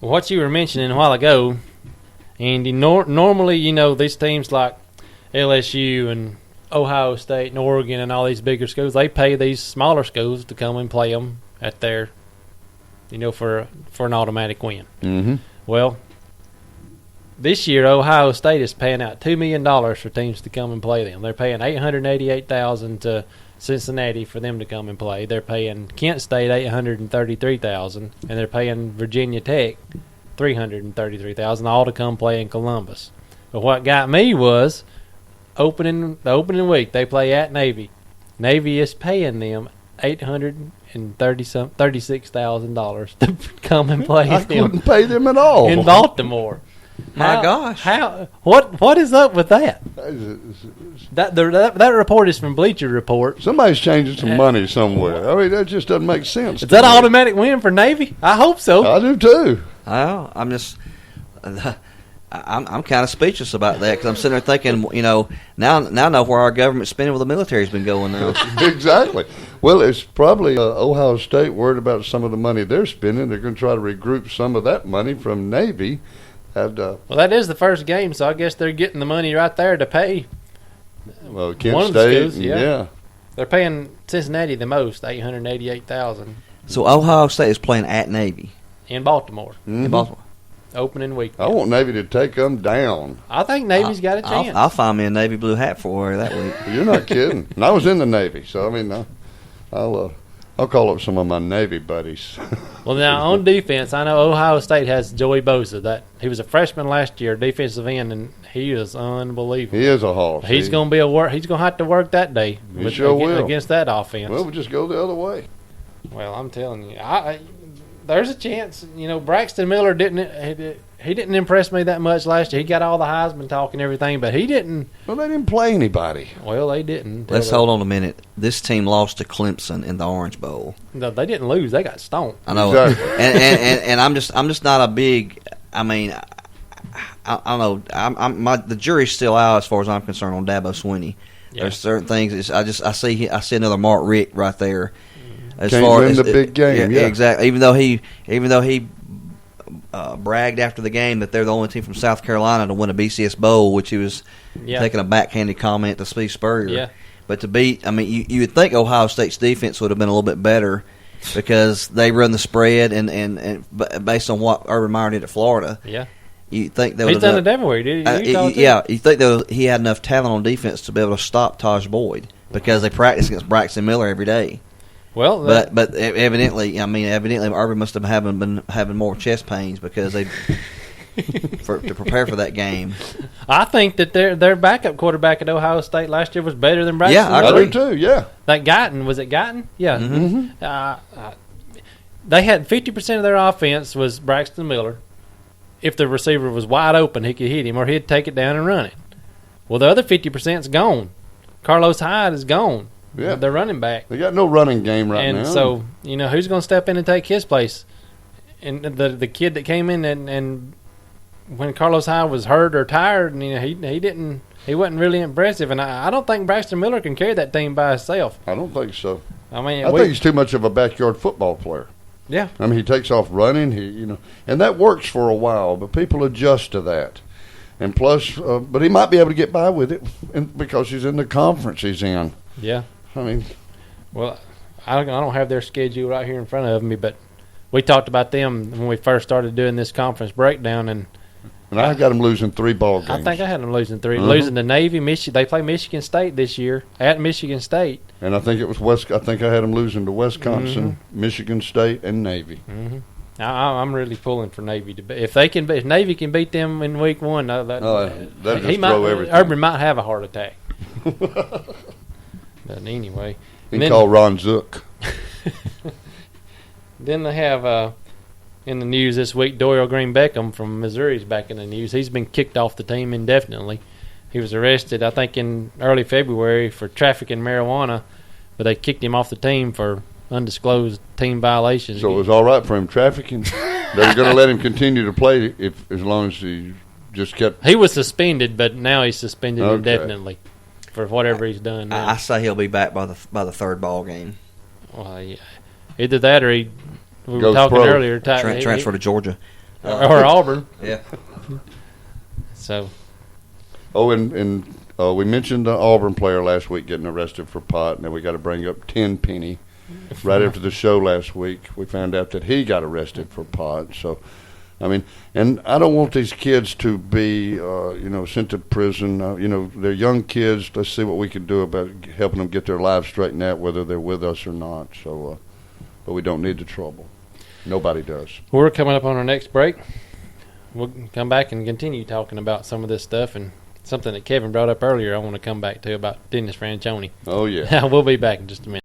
what you were mentioning a while ago, Andy, normally, these teams like LSU and Ohio State and Oregon and all these bigger schools, they pay these smaller schools to come and play them at their, for an automatic win. Mm-hmm. Well, this year Ohio State is paying out $2 million for teams to come and play them. They're paying $888,000 to Cincinnati for them to come and play. They're paying Kent State $833,000, and they're paying Virginia Tech $333,000 all to come play in Columbus. But what got me was the opening week they play at Navy. Navy is paying them $836,000 to come and play I them. couldn't pay them at all In Baltimore. My gosh! What is up with that? That report is from Bleacher Report. Somebody's changing some money somewhere. I mean, that just doesn't make sense. Is that an automatic win for Navy? I hope so. I do too. Well, I'm kind of speechless about that because I'm sitting there thinking, now I know where our government spending, where the military's been going now. Exactly. Well, it's probably Ohio State worried about some of the money they're spending. They're going to try to regroup some of that money from Navy. Well, that is the first game, so I guess they're getting the money right there to pay. Well, Kent one of State, the schools, yeah. They're paying Cincinnati the most, $888,000. So Ohio State is playing at Navy in Baltimore. Mm-hmm. In Baltimore. Opening week. I want Navy to take them down. I think Navy's got a chance. I'll find me a Navy blue hat for her that week. You're not kidding. And I was in the Navy, so I mean, I'll call up some of my Navy buddies. Well, now on defense, I know Ohio State has Joey Bosa. He was a freshman last year, defensive end, and he is unbelievable. He is a hoss. He's going to be He's going to have to work that day. He sure will Against that offense. Well, we'll just go the other way. Well, I'm telling you, there's a chance. Braxton Miller didn't impress me that much last year. He got all the Heisman talk and everything, but he didn't. Well, they didn't play anybody. Well, they didn't. Let's hold on a minute. This team lost to Clemson in the Orange Bowl. No, they didn't lose. They got stomped. I know. Exactly. and I'm just not a big. I mean, I don't know. The jury's still out as far as I'm concerned on Dabo Swinney. Yeah. There's certain things. I see another Mark Richt right there. As Can't far win as the big game. Yeah, exactly. Even though he bragged after the game that they're the only team from South Carolina to win a BCS Bowl, which he was taking a backhanded comment to Steve Spurrier. Yeah. But to beat, I mean, you would think Ohio State's defense would have been a little bit better because they run the spread and based on what Urban Meyer did at Florida. Yeah. You think they he's done it everywhere, did he? You think that he had enough talent on defense to be able to stop Taj Boyd because they practice against Braxton Miller every day. Well, but evidently Urban must have been having more chest pains because they to prepare for that game. I think that their backup quarterback at Ohio State last year was better than Braxton. Yeah, I I agree. do too. Yeah. That Guyton, was it Guyton? Yeah. Mm-hmm. They had 50% of their offense was Braxton Miller. If the receiver was wide open, he could hit him or he'd take it down and run it. Well, the other 50%'s gone. Carlos Hyde is gone. Yeah. They're running back. They got no running game now. And so, who's going to step in and take his place? And the kid that came in and when Carlos Hyde was hurt or tired, he wasn't really impressive. And I don't think Braxton Miller can carry that team by himself. I don't think so. I mean, I think he's too much of a backyard football player. Yeah. I mean, he takes off running. And that works for a while, but people adjust to that. And plus, but he might be able to get by with it because he's in the conference he's in. Yeah. I mean, well, I don't have their schedule right here in front of me, but we talked about them when we first started doing this conference breakdown, and I got them losing 3 ball games. I think I had them losing 3. Losing to Navy, Michigan. They play Michigan State this year at Michigan State. And I think it was I think I had them losing to Wisconsin, Michigan State, and Navy. Mm-hmm. I'm really pulling for Navy to if Navy can beat them in week 1, That'd just throw everything. Urban might have a heart attack. But anyway, He can call Ron Zook. Then they have in the news this week, Doyle Green Beckham from Missouri is back in the news. He's been kicked off the team indefinitely. He was arrested, I think, in early February for trafficking marijuana, but they kicked him off the team for undisclosed team violations. So it was all right for him trafficking. They're going to let him continue to play as long as he just kept. He was suspended, but now he's suspended Okay. indefinitely for whatever he's done now. I say he'll be back by the third ball game. Well, yeah. Either that or we were Goes talking pro. earlier. Transfer to Georgia. or Auburn. Yeah. So, Oh, and we mentioned the Auburn player last week getting arrested for pot, and then we got to bring up Tenpenny. Right after the show last week, we found out that he got arrested for pot. So, I mean, and I don't want these kids to be, sent to prison. They're young kids. Let's see what we can do about helping them get their lives straightened out, whether they're with us or not. So, but we don't need the trouble. Nobody does. we're coming up on our next break. We'll come back and continue talking about some of this stuff, and something that Kevin brought up earlier I want to come back to about Dennis Franchione. Oh, yeah. We'll be back in just a minute.